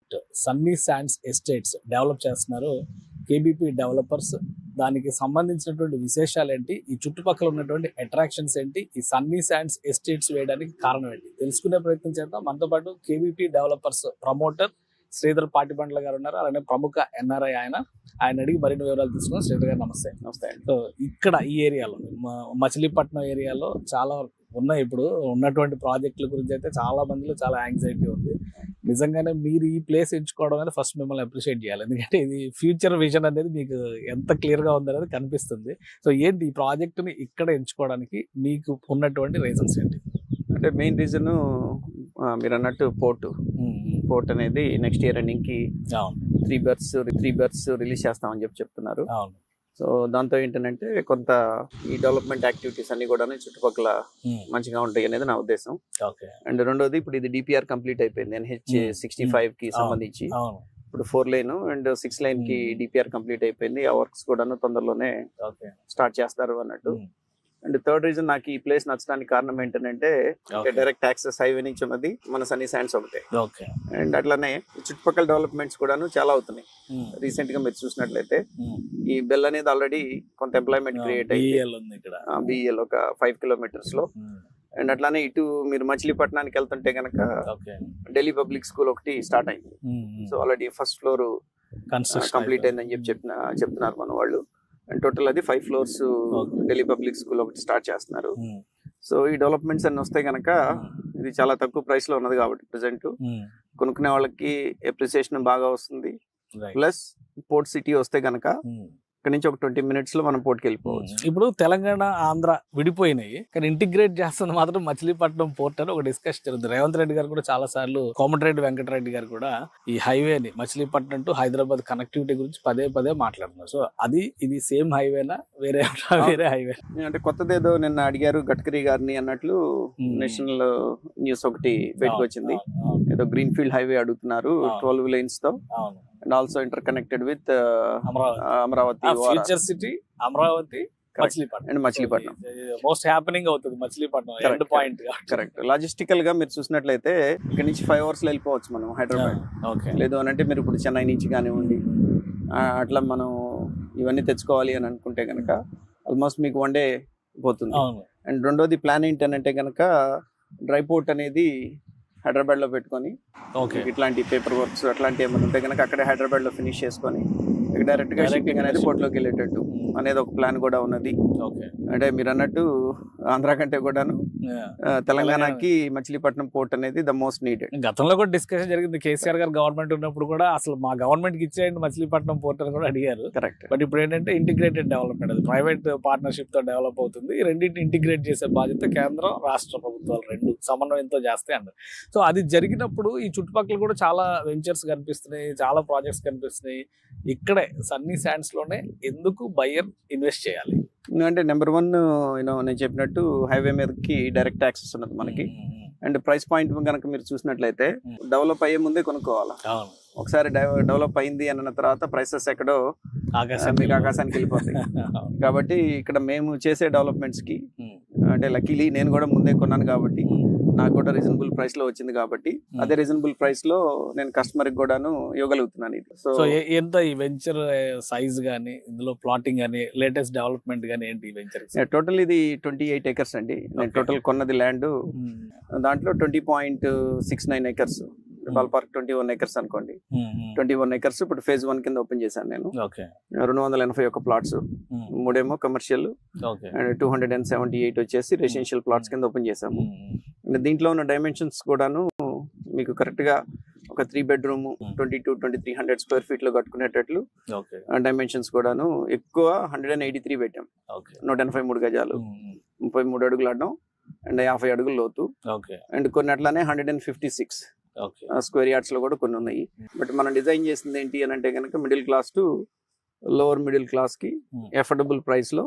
Project Sunny sands estates develop చేస్తున్నారు KBP developers. దానికి సంబంధించినటువంటి విశేషాలు ఏంటి, ఈ చుట్టుపక్కల ఉన్నటువంటి అట్రాక్షన్స్ ఏంటి, ఈ సన్నీ శాండ్స్ ఎస్టేట్స్ వేయడానికి కారణం ఏంటి తెలుసుకునే ప్రయత్నం చేద్దాం. మనతో పాటు KBP developers promoter Sridhar Patibandla గారు ఉన్నారు. అలానే ప్రముఖ ఎన్ఆర్ఐ ఆయన అడిగి మరిన్ని వివరాలు తీసుకున్నాం. శ్రీధర్ గారు నమస్తే. నమస్తే. సో ఇక్కడ ఈ ఏరియాలో మచిలీపట్నం ఏరియాలో చాలా ఉన్నాయి. ఇప్పుడు ఉన్నటువంటి ప్రాజెక్టుల గురించి అయితే చాలా మందిలో చాలా యాంగ్జైటీ ఉంది. నిజంగానే మీరు ఈ ప్లేస్ ఎంచుకోవడం అనేది ఫస్ట్ మిమ్మల్ని అప్రిషియేట్ చేయాలి. ఎందుకంటే ఇది ఫ్యూచర్ విజన్ అనేది మీకు ఎంత క్లియర్గా ఉందనేది కనిపిస్తుంది. సో ఏంటి ఈ ప్రాజెక్టుని ఇక్కడ ఎంచుకోవడానికి మీకు ఉన్నటువంటి రీజన్స్ ఏంటి? అంటే మెయిన్ రీజన్ మీరు అన్నట్టు పోర్ట్ అనేది నెక్స్ట్ ఇయర్ ఎండింగ్కి 3 బర్త్స్ రిలీజ్ చేస్తామని చెప్తున్నారు. సో దాంతో ఏంటంటే కొంత ఈ డెవలప్మెంట్ యాక్టివిటీస్ అన్ని కూడా చుట్టుపక్కల మంచిగా ఉంటాయి అనేది నా ఉద్దేశం. అండ్ రెండోది ఇప్పుడు ఇది డిపిఆర్ కంప్లీట్ అయిపోయింది NH65 కి సంబంధించి. ఇప్పుడు 4 లైన్ అండ్ 6 లైన్ కి డిపిఆర్ కంప్లీట్ అయిపోయింది. ఆ వర్క్స్ కూడా తొందరలోనే స్టార్ట్ చేస్తారు అన్నట్టు. అండ్ థర్డ్ రీజన్ నాకు ఈ ప్లేస్ నచ్చడానికి కారణం ఏంటంటే డైరెక్ట్ యాక్సెస్ హైవే నుంచి ఉన్నది మన సన్నీ శాండ్స్ ఒకటే. అండ్ అట్లానే చుట్టుపక్కల డెవలప్మెంట్స్ కూడా చాలా అవుతున్నాయి. రీసెంట్ గా మీరు చూసినట్లయితే ఈ బెల్ అనేది ఆల్రెడీ కొంత ఎంప్లాయ్మెంట్ క్రియేట్ అయ్యింది బిఎల్ ఒక 5 కిలోమీటర్స్ లో. అండ్ అట్లానే ఇటు మీరు మచిలీపట్నానికి వెళ్తుంటే కనుక ఢిల్లీ పబ్లిక్ స్కూల్ ఒకటి స్టార్ట్ అయింది. So already first floor complete అయిందని చెప్తున్నారు మన వాళ్ళు. అండ్ టోటల్ అది 5 ఫ్లోర్స్ ఢిల్లీ పబ్లిక్ స్కూల్ ఒకటి స్టార్ట్ చేస్తున్నారు. సో ఈ డెవలప్మెంట్స్ అన్ని వస్తాయి కనుక ఇది చాలా తక్కువ ప్రైస్ లో ఉన్నది కాబట్టి ప్రెసెంట్ కొనుక్కునే వాళ్ళకి అప్రిసియేషన్ బాగా వస్తుంది. ప్లస్ పోర్ట్ సిటీ వస్తే కనుక ఇక్కడ నుంచి ఒక 20 minutes లో మనం పోర్ట్కి వెళ్ళిపోవచ్చు. ఇప్పుడు తెలంగాణ ఆంధ్ర విడిపోయినాయి కానీ ఇంటిగ్రేట్ చేస్తుంది మాత్రం మచిలీపట్నం పోర్ట్ అని ఒక డిస్కషన్ జరుగుతుంది. రేవంత్ రెడ్డి గారు కూడా చాలా సార్లు, కోమటిరెడ్డి వెంకటరెడ్డి గారు కూడా ఈ హైవేని మచిలీపట్నం టు హైదరాబాద్ కనెక్టివిటీ గురించి పదే మాట్లాడుతున్నారు. సో ఇది సేమ్ హైవేనా వేరే హైవే? అంటే కొత్తదేదో నిన్న అడిగారు గడ్కరీ గారిని అన్నట్లు నేషనల్ న్యూస్ ఒకటి బయటకు వచ్చింది. ఏదో గ్రీన్ ఫీల్డ్ హైవే అడుగుతున్నారు 12 lanes తో. And also interconnected with Amravati future city Amravati and Machilipatnam most happening అవుతుంది Machilipatnam end point. Correct. Logistical గా మీరు చూసినట్లయితే ఇక్కడ నుంచి 5 hours లో వెళ్ళిపోవచ్చు మనం హైదరాబాద్. లేదు అని అంటే మీరు ఇప్పుడు చెన్నై నుంచి కానివ్వండి అట్లా మనం ఇవన్నీ తెచ్చుకోవాలి అని అనుకుంటే కనుక ఆల్మోస్ట్ మీకు 1 day పోతుంది. అండ్ రెండోది ప్లాన్ ఏంటంటే కనుక డ్రై పోర్ట్ అనేది హైదరాబాద్ లో పెట్టుకొని ఇట్లాంటి పేపర్ వర్క్స్ అట్లాంటి ఏమైనా ఉంటే కనుక అక్కడే హైదరాబాద్ లో ఫినిష్ చేసుకొని డైరెక్ట్ గా షిప్పింగ్ అనేది పోర్ట్ లోకి వెళ్ళేటట్టు అనేది ఒక ప్లాన్ కూడా ఉన్నది. అంటే మీరు అన్నట్టు ఆంధ్ర కంటే కూడాను తెలంగాణకి మచిలీపట్నం పోర్ట్ అనేది ద మోస్ట్ నీడెడ్. గతంలో కూడా డిస్కషన్ జరిగింది. కేసీఆర్ గారు గవర్నమెంట్ ఉన్నప్పుడు కూడా అసలు మా గవర్నమెంట్ కి ఇచ్చేయండి మచిలీపట్నం పోర్ట్ అని కూడా అడిగారు. కరెక్ట్. బట్ ఇప్పుడు ఏంటంటే ఇంటిగ్రేటెడ్ డెవలప్మెంట్, అది ప్రైవేట్ పార్ట్నర్షిప్ తో డెవలప్ అవుతుంది. రెండింటిని ఇంటిగ్రేట్ చేసే బాధ్యత కేంద్రం రాష్ట్ర ప్రభుత్వాలు రెండు సమన్వయంతో చేస్తాయి అన్నారు. సో అది జరిగినప్పుడు ఈ చుట్టుపక్కల కూడా చాలా వెంచర్స్ కనిపిస్తున్నాయి, చాలా ప్రాజెక్ట్స్ కనిపిస్తున్నాయి. ఇక్కడే సన్నీ శాండ్స్ లోనే ఎందుకు బయ్యర్ ఇన్వెస్ట్ చేయాలి అంటే నెంబర్ 1 నేను చెప్పినట్టు హైవే మీదకి డైరెక్ట్ యాక్సెస్ ఉన్నది మనకి. అండ్ ప్రైస్ పాయింట్ కనుక మీరు చూసినట్లయితే డెవలప్ అయ్యే ముందే కొనుక్కోవాలి. ఒకసారి డెవలప్ అయింది అన్న తర్వాత ప్రైసెస్ ఎక్కడో మీకు ఆకాశానికి వెళ్ళిపోతాయి. కాబట్టి ఇక్కడ మేము చేసే డెవలప్మెంట్స్ కి అంటే లక్కీలీ నేను కూడా ముందే కొన్నాను కాబట్టి నాకు కూడా రీజనబుల్ ప్రైస్ లో వచ్చింది కాబట్టి అదే రీజనబుల్ ప్రైస్ లో నేను కస్టమర్ కి కూడాను ఇవ్వగలుగుతున్నాను. సో ఎంత ఈ వెంచర్ సైజ్ గానీ ఇందులో ప్లాటింగ్ గానీ లేటెస్ట్ డెవలప్మెంట్ గానీ ఏంటి ఈ వెంచర్? టోటల్ ఇది 28 acres అండి. నేను టోటల్ కొన్నది ల్యాండ్ దాంట్లో 20.69 acres, బాల్ పార్క్ 21 acres అనుకోండి. 21 acres ఇప్పుడు phase 1 కింద ఓపెన్ చేశాను నేను. 281 ప్లాట్స్, 3 కమర్షియల్ అండ్ 278 వచ్చేసి రెసిడెన్షియల్ ప్లాట్స్ కింద ఓపెన్ చేసాము. దీంట్లో ఉన్న డైమెన్షన్స్ కూడాను మీకు కరెక్ట్ గా ఒక 3 bedroom 22-2300 square feet లో కట్టుకునేటట్లు డైమెన్షన్స్ కూడాను ఎక్కువ 183 పెట్టాం. 183 గజాలు, 33 అడుగులు అడ్డం అండ్ 50 అడుగులు లోతు. అండ్ కొన్ని అట్లానే 156 స్క్వేర్ యార్డ్స్ లో కూడా కొన్ని ఉన్నాయి. బట్ మనం డిజైన్ చేసింది ఏంటి అని అంటే కనుక middle class to lower middle class కి అఫోర్డబుల్ ప్రైస్ లో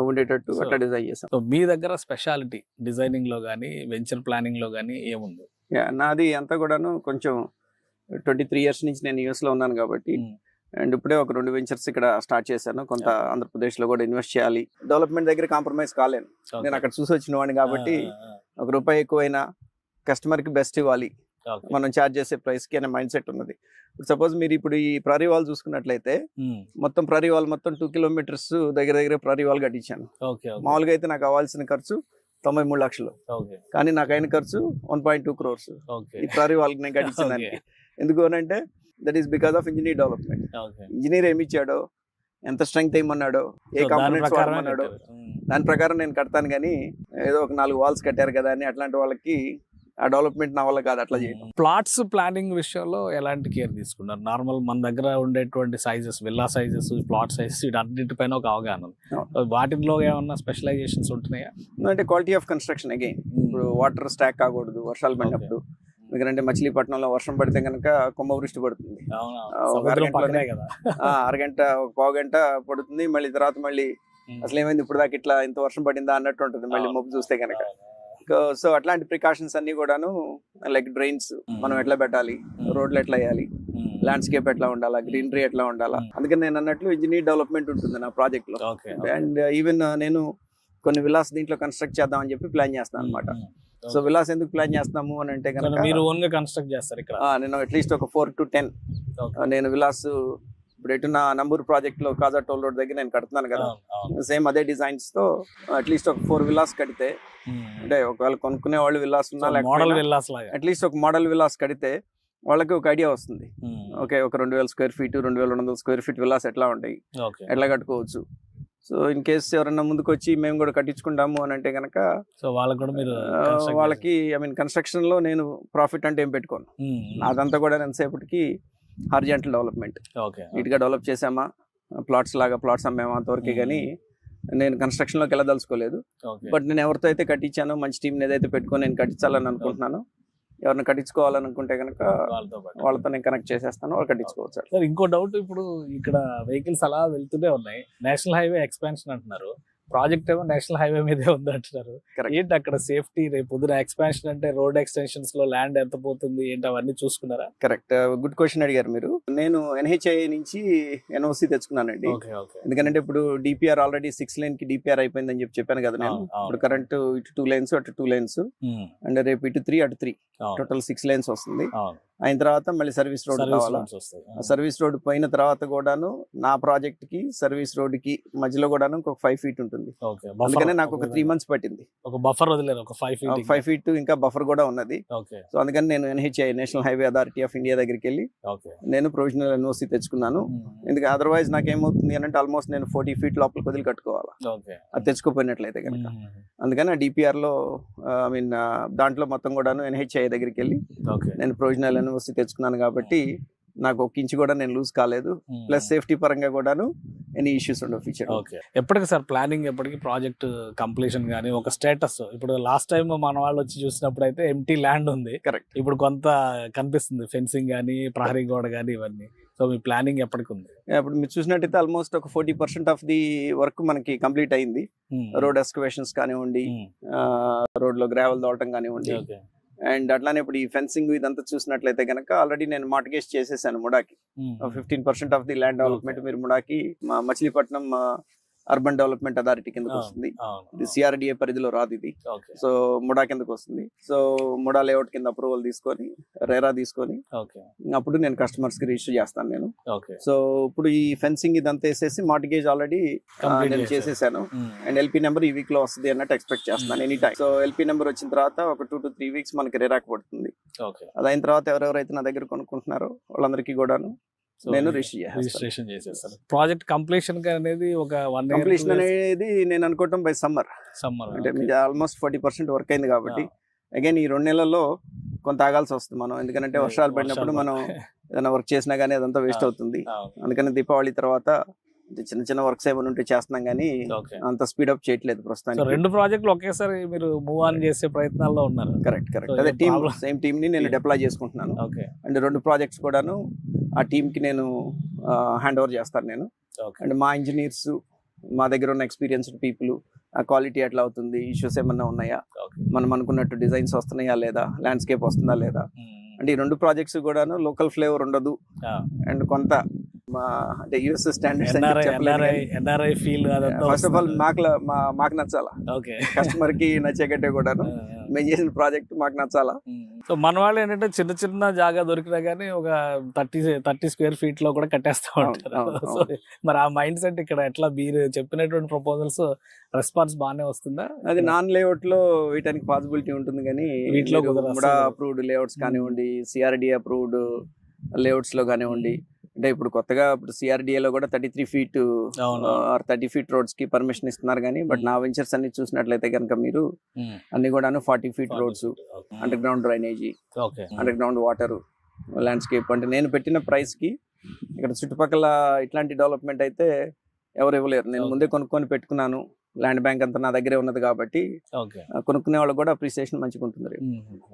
ఉండేటట్టు అట్లా డిజైన్ చేసాం. మీ దగ్గర స్పెషాలిటీ డిజైనింగ్ లో గానీ వెంచర్ ప్లానింగ్ లో గానీ ఏముంది? నాది అంతా కూడాను కొంచెం 23 years నుంచి నేను యూఎస్ లో ఉన్నాను కాబట్టి అండ్ ఇప్పుడే ఒక 2 వెంచర్స్ ఇక్కడ స్టార్ట్ చేశాను. కొంత ఆంధ్రప్రదేశ్ లో కూడా ఇన్వెస్ట్ చేయాలి. డెవలప్మెంట్ దగ్గర కాంప్రమైజ్ కాలేను. నేను అక్కడ చూసి వచ్చిన వాడిని కాబట్టి 1 రూపాయి ఎక్కువైనా కస్టమర్ కి బెస్ట్ ఇవ్వాలి మనం ఛార్జ్ చేసే ప్రైస్ కి అనే మైండ్ సెట్ ఉన్నది. ఇప్పుడు సపోజ్ మీరు ఇప్పుడు ఈ ప్రరీ వాల్ చూసుకున్నట్లయితే మొత్తం ప్రరీ వాల్ మొత్తం 2 కిలోమీటర్స్ దగ్గర ప్రరీ వాల్ కట్టించాను. మామూలుగా అయితే నాకు అవ్వాల్సిన ఖర్చు 93 లక్షలు, కానీ నాకు అయిన ఖర్చు 1.2 crores ఈ ప్రరీ వాల్ నేను కట్టించిందానికి. ఎందుకు అంటే that is because of engineer development. Engineer ఏమి ఇచ్చాడో, ఎంత స్ట్రెంగ్త్ ఏమన్నాడో, ఏ కాంపోనెంట్స్ వాడమన్నాడో దాని ప్రకారం నేను కడతాను. కానీ ఏదో ఒక 4 వాల్స్ కట్టారు కదా అని అట్లాంటి వాళ్ళకి ఆ డెవలప్మెంట్ నా వల్ల కాదు అట్లా చేయడం. ప్లాట్స్ ప్లానింగ్ విషయంలో ఎలాంటి కేర్ తీసుకున్నారు? నార్మల్ మన దగ్గర ఉండేటువంటి sizes, villa sizes, plot sizes వీటన్నిటిపైన ఒక అవగాహన ఉంది. వాటిలో ఏమన్నా స్పెషలైజేషన్స్ ఉంటున్నాయా? అంటే క్వాలిటీ ఆఫ్ కన్స్ట్రక్షన్ అగైన్, ఇప్పుడు వాటర్ స్టాక్ కాకూడదు వర్షాలు పడినప్పుడు. ఎందుకంటే మచిలీపట్నంలో వర్షం పడితే కనుక కుంభవృష్టి పడుతుంది, అరగంట పావు గంట పడుతుంది, మళ్ళీ తర్వాత మళ్ళీ అసలు ఏమైంది ఇప్పుడు దాకా ఇట్లా ఇంత వర్షం పడిందా అన్నట్టు ఉంటుంది మళ్ళీ మబ్బు చూస్తే కనుక. సో అట్లాంటి ప్రికాషన్స్ అన్ని కూడాను, లైక్ డ్రైన్స్ మనం ఎట్లా పెట్టాలి, రోడ్లు ఎట్లా వేయాలి, ల్యాండ్స్కేప్ ఎట్లా ఉండాలా, గ్రీనరీ ఎట్లా ఉండాలా. అందుకని నేను అన్నట్లు ఇంజనీర్ డెవలప్మెంట్ ఉంటుంది నా ప్రాజెక్ట్ లో. అండ్ ఈవెన్ నేను కొన్ని విలాస్ దీంట్లో కన్స్ట్రక్ట్ చేద్దామని చెప్పి ప్లాన్ చేస్తాను అనమాట. సో విలాస్ ఎందుకు ప్లాన్ చేస్తాము అని అంటే కనుక నేను అట్లీస్ట్ ఒక 4 to 10 నేను విలాస్ ఇప్పుడు ఎటు నా నంబూరు ప్రాజెక్ట్ లో కాజా టోల్ రోడ్ దగ్గర నేను కడుతున్నాను కదా, సేమ్ అదే డిజైన్స్ తో అట్లీస్ట్ ఒక 4 విలాస్ కడితే, అంటే ఒకవేళ కొనుక్కునే వాళ్ళు విలాస్ ఉన్నా లేకపోతే అట్లీస్ట్ ఒక మోడల్ విలాస్ కడితే వాళ్ళకి ఒక ఐడియా వస్తుంది. ఓకే, ఒక 2000 square feet 2200 square feet Vilas ఎట్లా ఉంటాయి, ఎట్లా కట్టుకోవచ్చు. సో ఇన్ కేస్ ఎవరన్నా ముందుకు వచ్చి మేము కూడా కట్టించుకుంటాము అని అంటే కనుక వాళ్ళకి ఐ మీన్ కన్స్ట్రక్షన్ లో నేను ప్రాఫిట్ అంటే ఏం పెట్టుకోను. అదంతా కూడా ఎంతసేపటికి హారిజాంటల్ డెవలప్మెంట్, నీట్ గా డెవలప్ చేసామా, ప్లాట్స్ లాగా ప్లాట్స్ అమ్మామా అంతవరకే. కానీ నేను కన్స్ట్రక్షన్ లోకి వెళ్ళదలుచుకోలేదు. బట్ నేను ఎవరితో అయితే కట్టించానో, మంచి టీం ఏదైతే పెట్టుకొని నేను కట్టించాలని అనుకుంటున్నాను, ఎవరిని కట్టించుకోవాలని అనుకుంటే కనుక వాళ్ళతో నేను కనెక్ట్ చేసేస్తాను, వాళ్ళు కట్టించుకోవచ్చు. సార్ ఇంకో డౌట్, ఇప్పుడు ఇక్కడ వెహికల్స్ అలా వెళ్తూనే ఉన్నాయి, నేషనల్ హైవే ఎక్స్పాన్షన్ అంటున్నారు, ప్రాజెక్ట్ ఏమో నేషనల్ హైవే మీదే ఉంది అంటున్నారు. ఏంటి అక్కడ సేఫ్టీ, రేపు పొద్దున ఎక్స్పాన్షన్ అంటే రోడ్ ఎక్స్టెన్షన్స్ లో ల్యాండ్ ఎంత పోతుంది ఏంటి అవన్నీ చూసుకున్నారా? కరెక్ట్, గుడ్ క్వశ్చన్ అడిగారు మీరు. నేను NHAI నుంచి NOC తెచ్చుకున్నానండి. ఎందుకంటే ఇప్పుడు DPR ఆల్రెడీ 6 lane కి DPR అయిపోయిందని చెప్పాను కదా నేను. ఇప్పుడు కరెంట్ ఇటు 2 lanes అటు 2 lanes, అండ్ రేపు ఇటు 3 అటు 3, టోటల్ 6 lanes వస్తుంది. అయిన తర్వాత మళ్ళీ సర్వీస్ రోడ్ కావాలా, సర్వీస్ రోడ్ పోయిన తర్వాత కూడాను నా ప్రాజెక్ట్ కి సర్వీస్ రోడ్ కి మధ్యలో కూడాను ఒక 5 feet ఉంటుంది. అందుకనే నాకు ఒక 3 months పట్టింది. ఒక బఫర్ వదిలేరు, ఒక 5 feet ఇంకా బఫర్ కూడా ఉన్నది. సో అందుకని నేను NHAI national highway authority of India దగ్గరికి వెళ్ళి నేను ప్రొవిజనల్ NOC తెచ్చుకున్నాను. ఎందుకంటే అదర్వైజ్ నాకేమవుతుంది అని అంటే ఆల్మోస్ట్ నేను 40 feet లోపలికి వదిలి కట్టుకోవాలా అది తెచ్చుకోపోయినట్లయితే కనుక. అందుకని ఆ DPR లో ఐ మీన్ దాంట్లో మొత్తం కూడాను NHAI దగ్గరికి వెళ్ళి నేను ప్రొవిజనల్ NOC తెచ్చుకున్నాను. కాబట్టి నాకు ఒక ఇంచు కూడా నేను లూజ్ కాలేదు. ప్లస్ సేఫ్టీ పరంగా కూడాను ఎనీ ఇష్యూస్ ఉండవు ఫ్యూచర్. ఎప్పటికి సార్ ప్లానింగ్, ఎప్పటికి ప్రాజెక్ట్ కంప్లీషన్ కానీ ఒక స్టేటస్? ఇప్పుడు లాస్ట్ టైం మన వాళ్ళు వచ్చి చూసినప్పుడు అయితే ఎంటీ ల్యాండ్ ఉంది, కరెక్ట్. ఇప్పుడు కొంత కనిపిస్తుంది ఫెన్సింగ్ కానీ ప్రహరీ గోడ కానీ ఇవన్నీ. సో మీ ప్లానింగ్ ఎప్పటికి ఉంది? ఇప్పుడు మీరు చూసినట్టయితే ఆల్మోస్ట్ ఒక 40% ఆఫ్ ది వర్క్ మనకి కంప్లీట్ అయింది. రోడ్ ఎక్స్కవేషన్స్ కానివ్వండి, రోడ్ లో గ్రావెల్ తోడటం కానివ్వండి, అండ్ అట్లానే ఇప్పుడు ఈ ఫెన్సింగ్ ఇదంతా చూసినట్లయితే కనుక ఆల్రెడీ నేను మార్టిగేజ్ చేసేసాను ముడాకి. 15% ఆఫ్ ది ల్యాండ్ డెవలప్మెంట్ మీరు ముడాకి మచిలీపట్నం అర్బన్ డెవలప్మెంట్ అథారిటీ కిందకు వస్తుంది. ఇది CRDA పరిధిలో రాదు ఇది. సో ముడా కిందకు వస్తుంది. సో ముడా లేఅవుట్ కింద అప్రూవల్ తీసుకొని రేరా తీసుకొని అప్పుడు నేను కస్టమర్స్ కి రిజిస్టర్ చేస్తాను నేను. సో ఇప్పుడు ఈ ఫెన్సింగ్ ఇదంతా వేసేసి మార్టిగేజ్ ఆల్రెడీ నేను చేసేసాను. అండ్ LP నెంబర్ ఈ వీక్ లో వస్తుంది అన్నట్టు ఎక్స్పెక్ట్ చేస్తున్నాను any time. So LP number వచ్చిన తర్వాత ఒక 2 to 3 weeks మనకి రేరాకు పడుతుంది. అదైన తర్వాత ఎవరెవరైతే నా దగ్గర కొనుక్కుంటున్నారో వాళ్ళందరికీ కూడాను నేను రిజిస్ట్రేషన్ చేసేస్తాను. ప్రాజెక్ట్ కంప్లీషన్ అనేది ఒక 1 year కంప్లీషన్ అనేది నేను అనుకోవటం బై సమ్మర్ అంటే ఆల్మోస్ట్ 40% వర్క్ అయింది. కాబట్టి అగైన్ ఈ 2 నెలల్లో కొంత ఆగాల్సి వస్తుంది మనం, ఎందుకంటే వర్షాలు పడినప్పుడు మనం ఏదైనా వర్క్ చేసినా గానీ అదంతా వేస్ట్ అవుతుంది. అందుకని దీపావళి తర్వాత చిన్న చిన్న వర్క్స్ ఏమైనా ఉంటే చేస్తున్నాం కానీ అంత స్పీడ్ అప్ చేయట్లేదు ప్రస్తుతానికి. 2 ప్రాజెక్టులు ఒకేసారి మీరు మూవ్ ఆన్ చేసే ప్రయత్నాల్లో ఉన్నారు. కరెక్ట్. అదే టీమ్, సేమ్ టీమ్ ని నేను డిప్లాయ్ చేసుకుంటున్నాను. అండ్ 2 ప్రాజెక్ట్స్ కూడాను ఆ టీమ్ కి నేను హ్యాండ్ ఓవర్ చేస్తాను నేను. అండ్ మా ఇంజనీర్స్, మా దగ్గర ఉన్న ఎక్స్పీరియన్స్డ్ పీపుల్, ఆ క్వాలిటీ ఎట్లా అవుతుంది, ఇష్యూస్ ఏమన్నా ఉన్నాయా, మనం అనుకున్నట్టు డిజైన్స్ వస్తున్నాయా లేదా, ల్యాండ్స్కేప్ వస్తుందా లేదా. అంటే ఈ 2 ప్రాజెక్ట్స్ కూడాను లోకల్ ఫ్లేవర్ ఉండదు. అండ్ కొంత అంటే US standards first of all మాకు నచ్చాలా, కస్టమర్ కి నచ్చేకంటే కూడాను మేము చేసిన ప్రాజెక్ట్ మాకు నచ్చాలా. సో మన వాళ్ళు ఏంటంటే చిన్న చిన్న జాగా దొరికినా కానీ ఒక 30 స్క్వేర్ ఫీట్ లో కూడా కట్టేస్తూ ఉంటారు. సో మరి ఆ మైండ్ సెట్ ఇక్కడ ఎట్లా మీరు చెప్పినటువంటి ప్రపోజల్స్ రెస్పాన్స్ బాగానే వస్తుందా? అది నాన్ లేఅవుట్ లో వేయడానికి పాసిబిలిటీ ఉంటుంది, కానీ వీటిలో ముడా అప్రూవ్డ్ లేఅవుట్స్ కానివ్వండి, సిఆర్డి అప్రూవ్డ్ లేఅవుట్స్ లో కానివ్వండి, అంటే ఇప్పుడు కొత్తగా ఇప్పుడు సిఆర్డిఏలో కూడా 33 feet 30 feet రోడ్స్ కి పర్మిషన్ ఇస్తున్నారు. కానీ బట్ నా వెంచర్స్ అన్ని చూసినట్లయితే కనుక మీరు అన్ని కూడాను 40 feet roads, under ground drainage, under ground water, landscape. అంటే నేను పెట్టిన ప్రైస్ కి ఇక్కడ చుట్టుపక్కల ఇట్లాంటి డెవలప్మెంట్ అయితే ఎవరు ఇవ్వలేరు. నేను ముందే కొనుక్కొని పెట్టుకున్నాను, ల్యాండ్ బ్యాంక్ అంతా నా దగ్గరే ఉన్నది కాబట్టి కొనుక్కునే వాళ్ళు కూడా అప్రిసియేషన్ మంచిగా ఉంటుంది.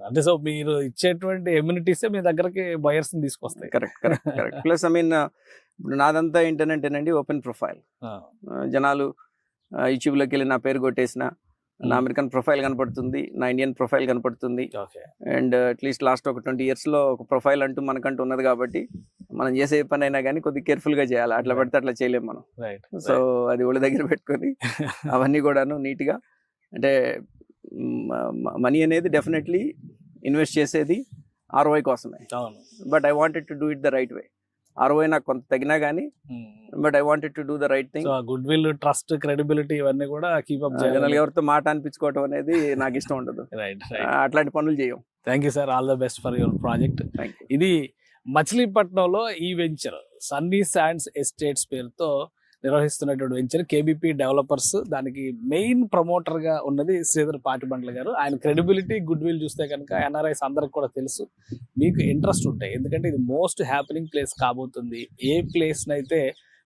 అంటే సో మీరు ఇచ్చేటువంటి ఎమ్యూనిటీస్ మీ దగ్గరకి బయర్స్ తీసుకొస్తాయి. Correct correct correct. Plus I mean ఇప్పుడు నాదంతా ఏంటంటేనండి ఓపెన్ ప్రొఫైల్. జనాలు యూట్యూబ్లోకి వెళ్ళి నా పేరు కొట్టేసిన నా అమెరికన్ ప్రొఫైల్ కనపడుతుంది, నా ఇండియన్ ప్రొఫైల్ కనపడుతుంది. అండ్ అట్లీస్ట్ లాస్ట్ ఒక 20 years లో ఒక ప్రొఫైల్ అంటూ మనకంటూ ఉన్నది కాబట్టి మనం చేసే పని అయినా కానీ కొద్దిగా కేర్ఫుల్ గా చేయాలి. అట్లా పెడితే అట్లా చేయలేము మనం. సో అది ఒళ్ళ దగ్గర పెట్టుకొని అవన్నీ కూడాను నీట్ గా, అంటే మనీ అనేది డెఫినెట్లీ ఇన్వెస్ట్ చేసేది ROI కోసమే. But I wanted to do it the right way. ROI నాకు కొంత తగినా గానీ but I wanted to do the right thing. Good will, trust, credibility ఇవన్నీ కూడా కీప్ అప్ చేయాలి. జనరల్ ఎవరితో మాట అనిపించుకోవడం అనేది నాకు ఇష్టం ఉండదు. అట్లాంటి పనులు చేయం. Thank you sir, all the best for your project. ఇది మచిలీపట్నంలో ఈ వెంచర్ సన్నీ శాండ్స్ ఎస్టేట్స్ పేరుతో నిర్వహిస్తున్నటువంటి వెంచర్ కేబీపీ డెవలపర్స్. దానికి మెయిన్ ప్రమోటర్ గా ఉన్నది శ్రీధర్ పాటిబండ్ల గారు. ఆయన క్రెడిబిలిటీ, గుడ్ విల్ చూస్తే కనుక NRIs అందరికి కూడా తెలుసు. మీకు ఇంట్రెస్ట్ ఉంటాయి, ఎందుకంటే ఇది మోస్ట్ హ్యాపెనింగ్ ప్లేస్ కాబోతుంది. ఏ ప్లేస్ నైతే